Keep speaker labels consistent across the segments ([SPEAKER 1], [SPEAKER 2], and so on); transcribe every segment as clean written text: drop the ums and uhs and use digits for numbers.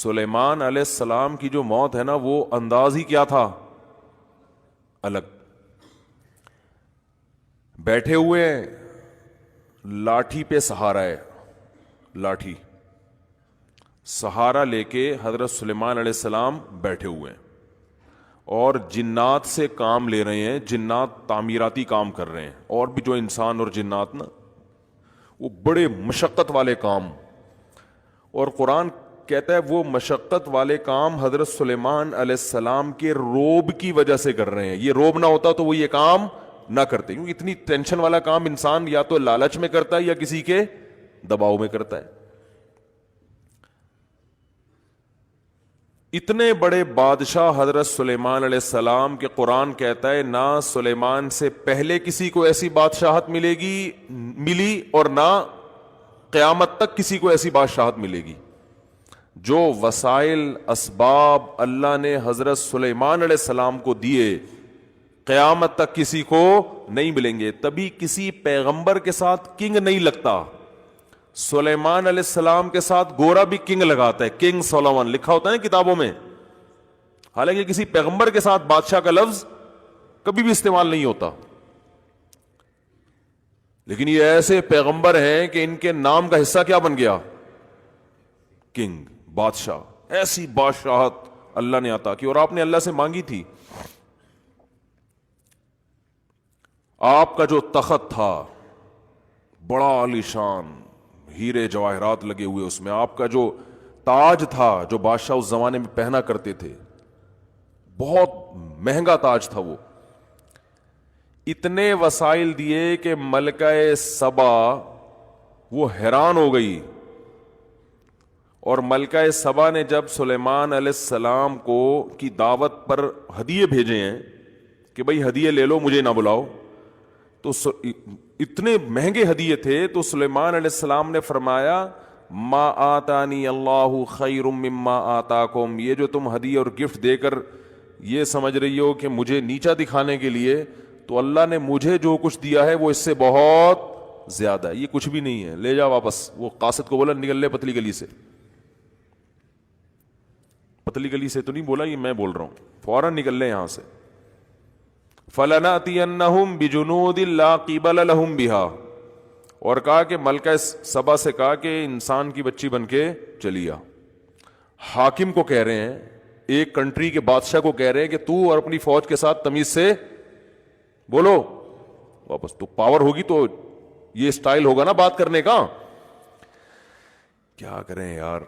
[SPEAKER 1] سلیمان علیہ السلام کی جو موت ہے نا وہ انداز ہی کیا تھا, الگ. بیٹھے ہوئے ہیں, لاٹھی پہ سہارا ہے, لاٹھی سہارا لے کے حضرت سلیمان علیہ السلام بیٹھے ہوئے ہیں, اور جنات سے کام لے رہے ہیں, جنات تعمیراتی کام کر رہے ہیں, اور بھی جو انسان اور جنات نا وہ بڑے مشقت والے کام. اور قرآن کہتا ہے وہ مشقت والے کام حضرت سلیمان علیہ السلام کے روب کی وجہ سے کر رہے ہیں. یہ روب نہ ہوتا تو وہ یہ کام نہ کرتے, کیونکہ اتنی ٹینشن والا کام انسان یا تو لالچ میں کرتا ہے یا کسی کے دباؤ میں کرتا ہے. اتنے بڑے بادشاہ حضرت سلیمان علیہ السلام کے قرآن کہتا ہے نہ سلیمان سے پہلے کسی کو ایسی بادشاہت ملی اور نہ قیامت تک کسی کو ایسی بادشاہت ملے گی. جو وسائل اسباب اللہ نے حضرت سلیمان علیہ السلام کو دیے قیامت تک کسی کو نہیں ملیں گے. تبھی کسی پیغمبر کے ساتھ کنگ نہیں لگتا. سلیمان علیہ السلام کے ساتھ گورا بھی کنگ لگاتا ہے, کنگ سولومن لکھا ہوتا ہے نا کتابوں میں, حالانکہ کسی پیغمبر کے ساتھ بادشاہ کا لفظ کبھی بھی استعمال نہیں ہوتا. لیکن یہ ایسے پیغمبر ہیں کہ ان کے نام کا حصہ کیا بن گیا, کنگ, بادشاہ. ایسی بادشاہت اللہ نے عطا کی, اور آپ نے اللہ سے مانگی تھی. آپ کا جو تخت تھا بڑا عالیشان, ہیرے جواہرات لگے ہوئے اس میں. آپ کا جو تاج تھا جو بادشاہ اس زمانے میں پہنا کرتے تھے, بہت مہنگا تاج تھا وہ. اتنے وسائل دیے کہ ملکہ سبا وہ حیران ہو گئی, اور ملکہ سبا نے جب سلیمان علیہ السلام کو کی دعوت پر ہدیے بھیجے ہیں کہ بھئی ہدیے لے لو مجھے نہ بلاؤ, تو اتنے مہنگے ہدیے تھے, تو سلیمان علیہ السلام نے فرمایا ما آتانی اللہ خیر مما آتاکم, یہ جو تم ہدیے اور گفٹ دے کر یہ سمجھ رہی ہو کہ مجھے نیچا دکھانے کے لیے, تو اللہ نے مجھے جو کچھ دیا ہے وہ اس سے بہت زیادہ ہے, یہ کچھ بھی نہیں ہے, لے جا واپس. وہ قاصد کو بولا نکل لے پتلی گلی سے. پتلی گلی سے تو نہیں بولا, یہ میں بول رہا ہوں, فوراً نکل لے یہاں سے. فَلَنَأْتِيَنَّهُمْ بِجُنُودٍ لَا قِبَلَ لَهُمْ بِهَا, اور کہا کہ ملکہ سبا سے کہا کہ انسان کی بچی بن کے چلی آ. حاکم کو کہہ رہے ہیں, ایک کنٹری کے بادشاہ کو کہہ رہے ہیں کہ تو اور اپنی فوج کے ساتھ تمیز سے بولو واپس. تو پاور ہوگی تو یہ سٹائل ہوگا نا بات کرنے کا. کیا کریں یار,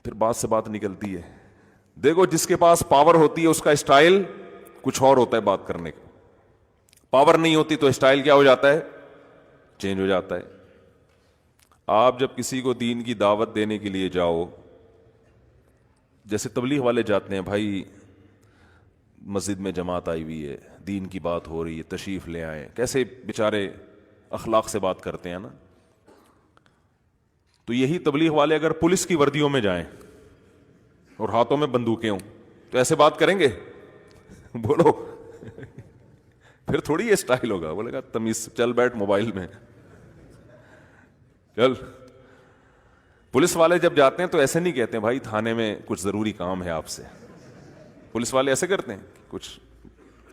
[SPEAKER 1] پھر بات سے بات نکلتی ہے. دیکھو جس کے پاس پاور ہوتی ہے اس کا سٹائل کچھ اور ہوتا ہے بات کرنے کا, پاور نہیں ہوتی تو سٹائل کیا ہو جاتا ہے, چینج ہو جاتا ہے. آپ جب کسی کو دین کی دعوت دینے کے لیے جاؤ, جیسے تبلیغ والے جاتے ہیں, بھائی مسجد میں جماعت آئی ہوئی ہے, دین کی بات ہو رہی ہے, تشریف لے آئیں, کیسے بیچارے اخلاق سے بات کرتے ہیں نا. تو یہی تبلیغ والے اگر پولیس کی وردیوں میں جائیں اور ہاتھوں میں بندوقیں ہوں تو ایسے بات کریں گے؟ بولو پھر تھوڑی یہ سٹائل ہوگا. بولے گا تمیز چل بیٹھ موبائل میں چل. پولیس والے جب جاتے ہیں تو ایسے نہیں کہتے ہیں بھائی تھانے میں کچھ ضروری کام ہے آپ سے. پولیس والے ایسے کرتے ہیں کچھ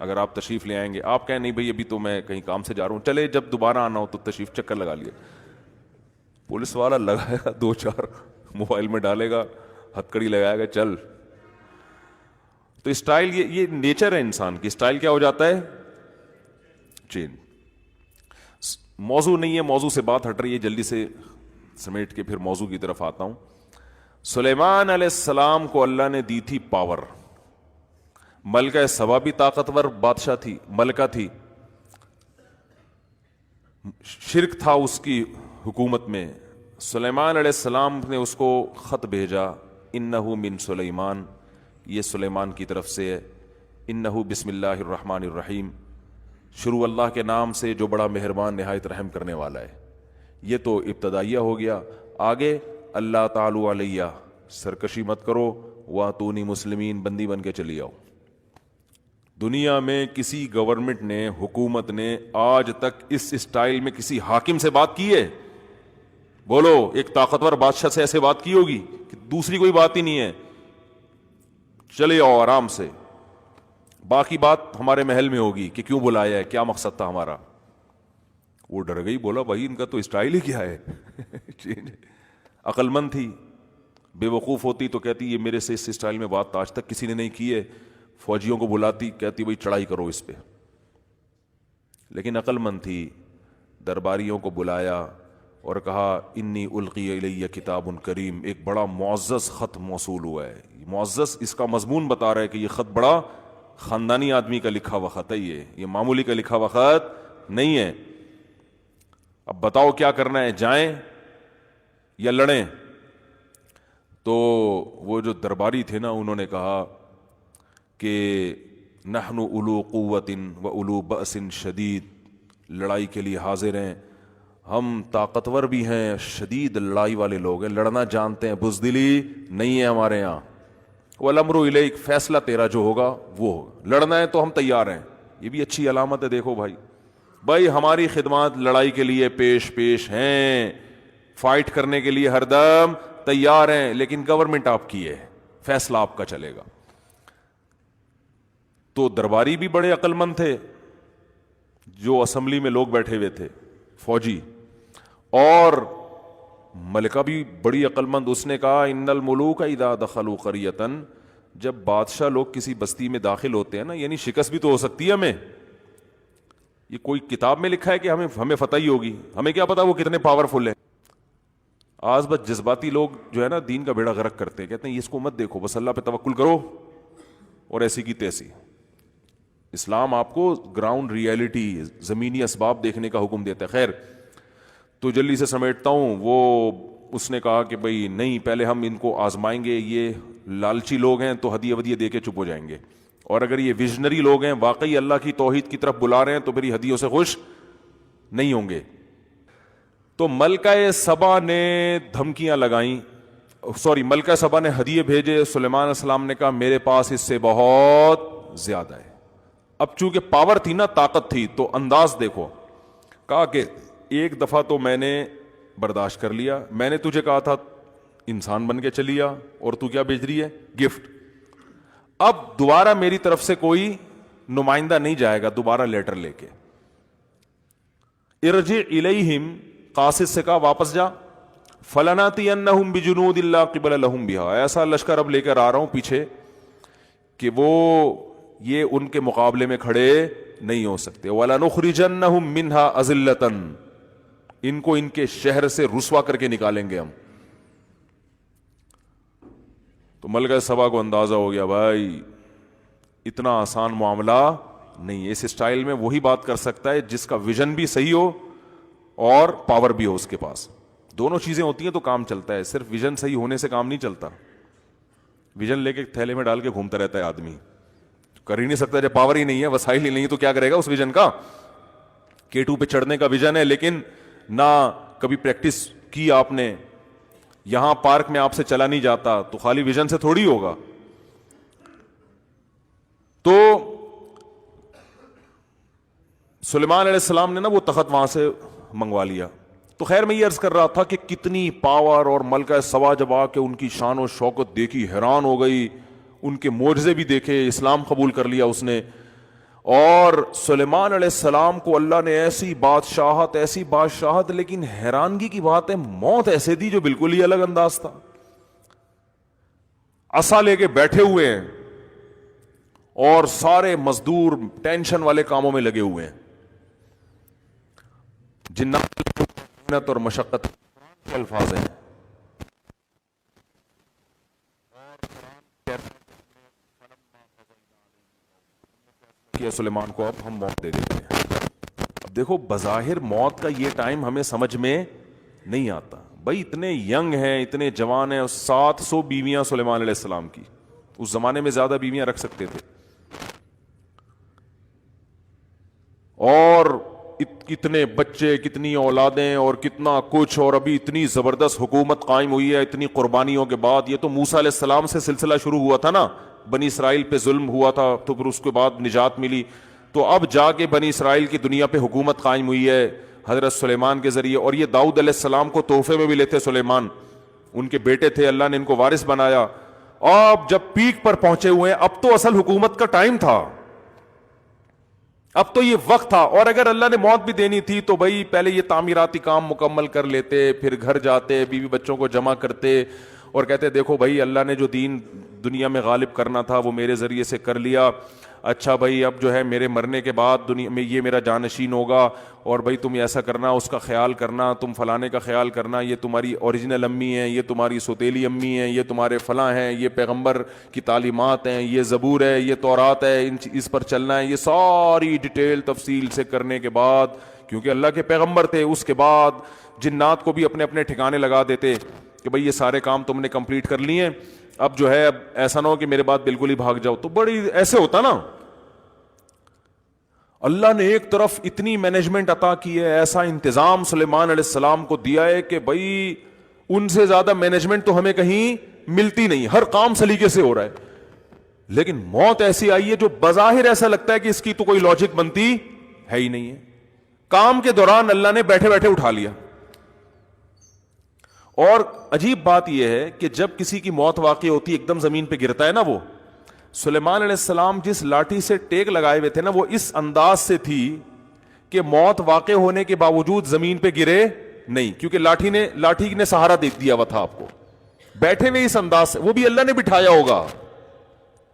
[SPEAKER 1] اگر آپ تشریف لے آئیں گے, آپ کہیں نہیں بھائی ابھی تو میں کہیں کام سے جا رہا ہوں, چلے جب دوبارہ آنا ہو تو تشریف چکر لگا لیے. پولیس والا لگائے گا 2-4 موبائل میں ڈالے گا, ہتکڑی لگائے گا, چل. تو اسٹائل یہ نیچر ہے انسان کی. اسٹائل کیا ہو جاتا ہے, چینج. موضوع نہیں ہے, موضوع سے بات ہٹ رہی ہے, جلدی سے سمیٹ کے پھر موضوع کی طرف آتا ہوں. سلیمان علیہ السلام کو اللہ نے دی تھی پاور. ملکہ سبا بھی طاقتور بادشاہ تھی, ملکہ تھی, شرک تھا اس کی حکومت میں. سلیمان علیہ السلام نے اس کو خط بھیجا, انہو من سلیمان, یہ سلیمان کی طرف سے ہے. انہو بسم اللہ الرحمن الرحیم, شروع اللہ کے نام سے جو بڑا مہربان نہایت رحم کرنے والا ہے. یہ تو ابتدائیہ ہو گیا. آگے اللہ تعالی علیہ, سرکشی مت کرو, واتونی مسلمین, بندی بن کے چلی آؤ. دنیا میں کسی گورنمنٹ نے, حکومت نے آج تک اس اسٹائل میں کسی حاکم سے بات کی ہے؟ بولو, ایک طاقتور بادشاہ سے ایسے بات کی ہوگی کہ دوسری کوئی بات ہی نہیں ہے, چلے آؤ آرام سے, باقی بات ہمارے محل میں ہوگی کہ کیوں بلایا ہے, کیا مقصد تھا ہمارا. وہ ڈر گئی, بولا بھائی ان کا تو اسٹائل ہی کیا ہے. عقل مند تھی, بے وقوف ہوتی تو کہتی یہ میرے سے اس اسٹائل میں بات آج تک کسی نے نہیں کی ہے. فوجیوں کو بلاتی, کہتی بھائی چڑھائی کرو اس پہ. لیکن عقل مند تھی, درباریوں کو بلایا اور کہا انی القی الیہ کتاب کریم, ایک بڑا معزز خط موصول ہوا ہے. معزز اس کا مضمون بتا رہا ہے کہ یہ خط بڑا خاندانی آدمی کا لکھا ہوا خط ہے, یہ معمولی کا لکھا ہوا خط نہیں ہے. اب بتاؤ کیا کرنا ہے, جائیں یا لڑیں؟ تو وہ جو درباری تھے نا, انہوں نے کہا کہ نحن اولو قوت و اولو بأس شدید, لڑائی کے لیے حاضر ہیں, ہم طاقتور بھی ہیں, شدید لڑائی والے لوگ ہیں, لڑنا جانتے ہیں, بزدلی نہیں ہے ہمارے یہاں. والامر الیک, فیصلہ تیرا جو ہوگا وہ ہوگا, لڑنا ہے تو ہم تیار ہیں. یہ بھی اچھی علامت ہے. دیکھو بھائی ہماری خدمات لڑائی کے لیے پیش ہیں, فائٹ کرنے کے لیے ہر دم تیار ہیں, لیکن گورنمنٹ آپ کی ہے, فیصلہ آپ کا چلے گا. تو درباری بھی بڑے عقل مند تھے, جو اسمبلی میں لوگ بیٹھے ہوئے تھے فوجی, اور ملکہ بھی بڑی عقل مند. اس نے کہا ان الملوک اذا دخلوا قریۃ, جب بادشاہ لوگ کسی بستی میں داخل ہوتے ہیں نا, یعنی شکست بھی تو ہو سکتی ہے ہمیں. یہ کوئی کتاب میں لکھا ہے کہ ہمیں فتح ہی ہوگی؟ ہمیں کیا پتا وہ کتنے پاورفل ہیں. آج بس جذباتی لوگ جو ہے نا دین کا بیڑا غرق کرتے ہیں, کہتے ہیں اس کو مت دیکھو, بس اللہ پہ توکل کرو, اور ایسی کی تیسی. اسلام آپ کو گراؤنڈ ریئلٹی, زمینی اسباب دیکھنے کا حکم دیتا ہے. خیر تو جلدی سے سمیٹتا ہوں. وہ اس نے کہا کہ بھئی نہیں, پہلے ہم ان کو آزمائیں گے, یہ لالچی لوگ ہیں تو ہدیے ودیے دے کے چپ ہو جائیں گے, اور اگر یہ ویژنری لوگ ہیں, واقعی اللہ کی توحید کی طرف بلا رہے ہیں, تو پھر یہ ہدیوں سے خوش نہیں ہوں گے. تو ملکہ سبا نے دھمکیاں لگائیں, ملکہ سبا نے ہدیے بھیجے. سلیمان علیہ السلام نے کہا میرے پاس اس سے بہت زیادہ ہے. اب چونکہ پاور تھی نا, طاقت تھی, تو انداز دیکھو. کہا کہ ایک دفعہ تو میں نے برداشت کر لیا, میں نے تجھے کہا تھا انسان بن کے چلی آ, اور تو کیا بھیج رہی ہے, گفٹ. اب دوبارہ میری طرف سے کوئی نمائندہ نہیں جائے گا دوبارہ لیٹر لے کے. ارجع الیہم, قاصد سے کہا واپس جا. فلناتینہم بجنود لا قبل لہم بہا, ایسا لشکر اب لے کر آ رہا ہوں پیچھے کہ وہ یہ ان کے مقابلے میں کھڑے نہیں ہو سکتے. وَلَنُخْرِجَنَّهُمْ مِنْهَا أَذِلَّةً, ان کو ان کے شہر سے رسوا کر کے نکالیں گے ہم. تو ملکہ سبا کو اندازہ ہو گیا بھائی اتنا آسان معاملہ نہیں ہے. اس اسٹائل میں وہی بات کر سکتا ہے جس کا ویژن بھی صحیح ہو اور پاور بھی ہو اس کے پاس. دونوں چیزیں ہوتی ہیں تو کام چلتا ہے, صرف ویژن صحیح ہونے سے کام نہیں چلتا. ویژن لے کے تھیلے میں ڈال کے گھومتا رہتا ہے آدمی, کر ہی نہیں سکتا. جب پاور ہی نہیں ہے, وسائل ہی نہیں ہے, تو کیا کرے گا اس ویژن کا. K2 پہ چڑھنے کا ویژن ہے, لیکن نہ کبھی پریکٹس کی آپ نے, یہاں پارک میں آپ سے چلا نہیں جاتا, تو خالی ویژن سے تھوڑی ہوگا. تو سلیمان علیہ السلام نے نا وہ تخت وہاں سے منگوا لیا. تو خیر میں یہ عرض کر رہا تھا کہ کتنی پاور, اور ملکہ سبا جب آ کے ان کی شان و شوکت دیکھی حیران ہو گئی, ان کے معجزے بھی دیکھے, اسلام قبول کر لیا اس نے. اور سلیمان علیہ السلام کو اللہ نے ایسی بادشاہت, لیکن حیرانگی کی بات ہے موت ایسے دی جو بالکل ہی الگ انداز تھا. عصا لے کے بیٹھے ہوئے ہیں اور سارے مزدور ٹینشن والے کاموں میں لگے ہوئے ہیں. جنات اور مشقت کے الفاظ ہیں. کیا سلیمان کو اب ہم موت دے دیتے ہیں. اب دیکھو بظاہر موت کا یہ ٹائم ہمیں سمجھ میں نہیں آتا. بھائی اتنے ینگ ہیں, اتنے جوان ہیں, 700 بیویاں سلیمان علیہ السلام کی. اس زمانے میں زیادہ بیویاں رکھ سکتے تھے, اور کتنے بچے, کتنی اولادیں, اور کتنا کچھ, اور ابھی اتنی زبردست حکومت قائم ہوئی ہے اتنی قربانیوں کے بعد. یہ تو موسیٰ علیہ السلام سے سلسلہ شروع ہوا تھا نا, بنی اسرائیل پہ ظلم ہوا تھا, تو پھر اس کے بعد نجات ملی. تو اب جا کے بنی اسرائیل کی دنیا پہ حکومت قائم ہوئی ہے حضرت سلیمان کے ذریعے. اور یہ داؤد علیہ السلام کو تحفے میں بھی لیتے سلیمان, ان کے بیٹے تھے, اللہ نے ان کو وارث بنایا. اب جب پیک پر پہنچے ہوئے ہیں, اب تو اصل حکومت کا ٹائم تھا, اب تو یہ وقت تھا. اور اگر اللہ نے موت بھی دینی تھی تو بھائی پہلے یہ تعمیراتی کام مکمل کر لیتے, پھر گھر جاتے, بیوی بچوں کو جمع کرتے اور کہتے دیکھو بھائی اللہ نے جو دین دنیا میں غالب کرنا تھا وہ میرے ذریعے سے کر لیا. اچھا بھائی اب جو ہے میرے مرنے کے بعد دنیا میں یہ میرا جانشین ہوگا, اور بھائی تم ایسا کرنا, اس کا خیال کرنا, تم فلانے کا خیال کرنا, یہ تمہاری اوریجنل امی ہیں, یہ تمہاری سوتیلی امی ہیں, یہ تمہارے فلاں ہیں, یہ پیغمبر کی تعلیمات ہیں, یہ زبور ہے, یہ تورات ہے, اس پر چلنا ہے. یہ ساری ڈیٹیل تفصیل سے کرنے کے بعد, کیونکہ اللہ کے پیغمبر تھے, اس کے بعد جنات کو بھی اپنے اپنے ٹھکانے لگا دیتے کہ بھئی یہ سارے کام تم نے کمپلیٹ کر لیے, اب جو ہے اب ایسا نہ ہو کہ میرے بعد بالکل ہی بھاگ جاؤ. تو بڑی ایسے ہوتا نا, اللہ نے ایک طرف اتنی مینجمنٹ عطا کی ہے, ایسا انتظام سلیمان علیہ السلام کو دیا ہے کہ بھئی ان سے زیادہ مینجمنٹ تو ہمیں کہیں ملتی نہیں, ہر کام سلیقے سے ہو رہا ہے. لیکن موت ایسی آئی ہے جو بظاہر ایسا لگتا ہے کہ اس کی تو کوئی لاجک بنتی ہے ہی نہیں ہے. کام کے دوران اللہ نے بیٹھے بیٹھے اٹھا لیا. اور عجیب بات یہ ہے کہ جب کسی کی موت واقع ہوتی ہے, ایک دم زمین پہ گرتا ہے نا, وہ سلیمان علیہ السلام جس لاٹھی سے ٹیک لگائے ہوئے تھے نا, وہ اس انداز سے تھی کہ موت واقع ہونے کے باوجود زمین پہ گرے نہیں, کیونکہ لاٹھی نے سہارا دے دیا ہوا تھا آپ کو. بیٹھے ہوئے اس انداز سے, وہ بھی اللہ نے بٹھایا ہوگا,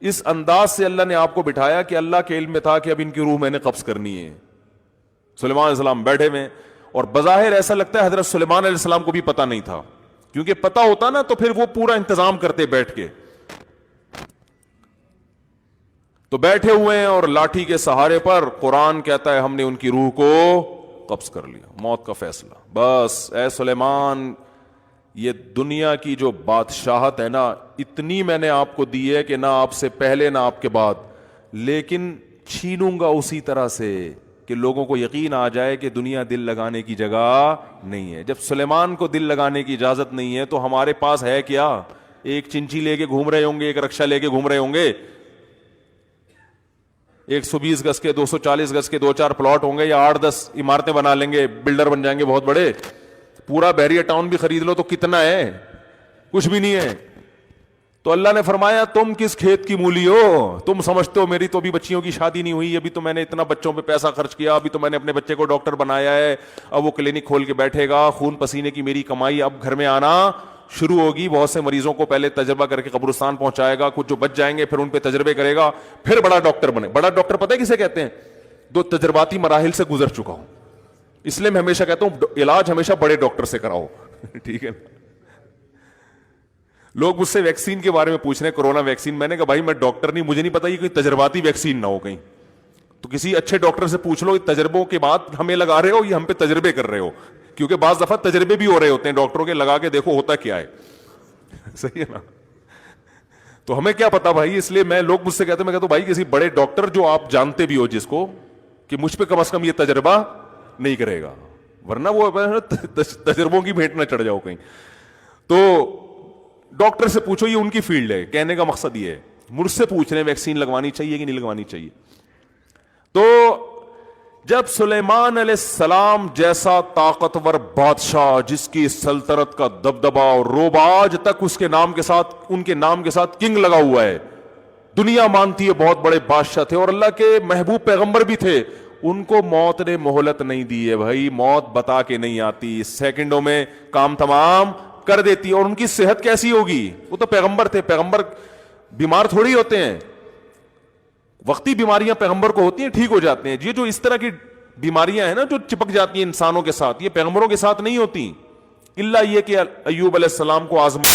[SPEAKER 1] اس انداز سے اللہ نے آپ کو بٹھایا کہ اللہ کے علم میں تھا کہ اب ان کی روح میں نے قبض کرنی ہے. سلیمان علیہ السلام بیٹھے ہوئے, اور بظاہر ایسا لگتا ہے حضرت سلیمان علیہ السلام کو بھی پتہ نہیں تھا, کیونکہ پتہ ہوتا نا تو پھر وہ پورا انتظام کرتے بیٹھ کے. تو بیٹھے ہوئے ہیں اور لاٹھی کے سہارے پر قرآن کہتا ہے ہم نے ان کی روح کو قبض کر لیا, موت کا فیصلہ. بس اے سلیمان, یہ دنیا کی جو بادشاہت ہے نا, اتنی میں نے آپ کو دی ہے کہ نہ آپ سے پہلے نہ آپ کے بعد, لیکن چھینوں گا اسی طرح سے کہ لوگوں کو یقین آ جائے کہ دنیا دل لگانے کی جگہ نہیں ہے. جب سلیمان کو دل لگانے کی اجازت نہیں ہے تو ہمارے پاس ہے کیا؟ ایک چنچی لے کے گھوم رہے ہوں گے, ایک رکشا لے کے گھوم رہے ہوں گے, 120 گز کے 240 گز کے 2-4 پلاٹ ہوں گے, یا 8-10 عمارتیں بنا لیں گے, بلڈر بن جائیں گے بہت بڑے. پورا بحریہ ٹاؤن بھی خرید لو تو کتنا ہے؟ کچھ بھی نہیں ہے. تو اللہ نے فرمایا تم کس کھیت کی مولی ہو, تم سمجھتے ہو میری تو ابھی بچیوں کی شادی نہیں ہوئی, ابھی تو میں نے اتنا بچوں پہ پیسہ خرچ کیا, ابھی تو میں نے اپنے بچے کو ڈاکٹر بنایا ہے, اب وہ کلینک کھول کے بیٹھے گا, خون پسینے کی میری کمائی اب گھر میں آنا شروع ہوگی. بہت سے مریضوں کو پہلے تجربہ کر کے قبرستان پہنچائے گا, کچھ جو بچ جائیں گے پھر ان پہ تجربے کرے گا, پھر بڑا ڈاکٹر بنے. بڑا ڈاکٹر پتہ ہے کسے کہتے ہیں؟ جو تجرباتی مراحل سے گزر چکا ہوں. اس لیے میں ہمیشہ کہتا ہوں علاج ہمیشہ بڑے ڈاکٹر سے کراؤ. ٹھیک ہے. لوگ مجھ سے ویکسین کے بارے میں پوچھ رہے ہیں, کورونا ویکسین. میں نے کہا بھائی میں ڈاکٹر نہیں, مجھے نہیں پتا یہ کوئی تجرباتی ویکسین نہ ہو کہیں, تو کسی اچھے ڈاکٹر سے پوچھ لو تجربوں کے بعد ہمیں لگا رہے ہو یا ہم پہ تجربے کر رہے ہو, کیونکہ بعض دفعہ تجربے بھی ہو رہے ہوتے ہیں ڈاکٹروں کے, لگا کے دیکھو ہوتا کیا ہے. صحیح ہے نا؟ تو ہمیں کیا پتا بھائی. اس لیے میں لوگ مجھ سے کہتے ہیں, میں کہتا ہوں بھائی کسی بڑے ڈاکٹر جو آپ جانتے بھی ہو جس کو, کہ مجھ پہ کم از کم یہ تجربہ نہیں کرے گا, ورنہ وہ تجربوں کی بھیٹ نہ چڑھ جاؤ کہیں. تو ڈاکٹر سے پوچھو, یہ ان کی فیلڈ ہے. کہنے کا مقصد یہ ہے, مجھ سے پوچھ رہے ہیں ویکسین لگوانی چاہیے کہ نہیں لگوانی چاہیے. تو جب سلیمان علیہ السلام جیسا طاقتور بادشاہ جس کی سلطنت کا دبدبا اور روب آج تک اس کے نام کے ساتھ, ان کے نام کے ساتھ کنگ لگا ہوا ہے, دنیا مانتی ہے بہت بڑے بادشاہ تھے اور اللہ کے محبوب پیغمبر بھی تھے, ان کو موت نے مہلت نہیں دی ہے بھائی. موت بتا کے نہیں آتی, سیکنڈوں میں کام تمام کر دیتی. اور ان کی صحت کیسی ہوگی؟ وہ تو پیغمبر تھے, پیغمبر بیمار تھوڑی ہوتے ہیں. وقتی بیماریاں پیغمبر کو ہوتی ہیں, ٹھیک ہو جاتے ہیں. یہ جو اس طرح کی بیماریاں ہیں نا جو چپک جاتی ہیں انسانوں کے ساتھ, یہ پیغمبروں کے ساتھ نہیں ہوتی, الا یہ کہ ایوب علیہ السلام کو آزما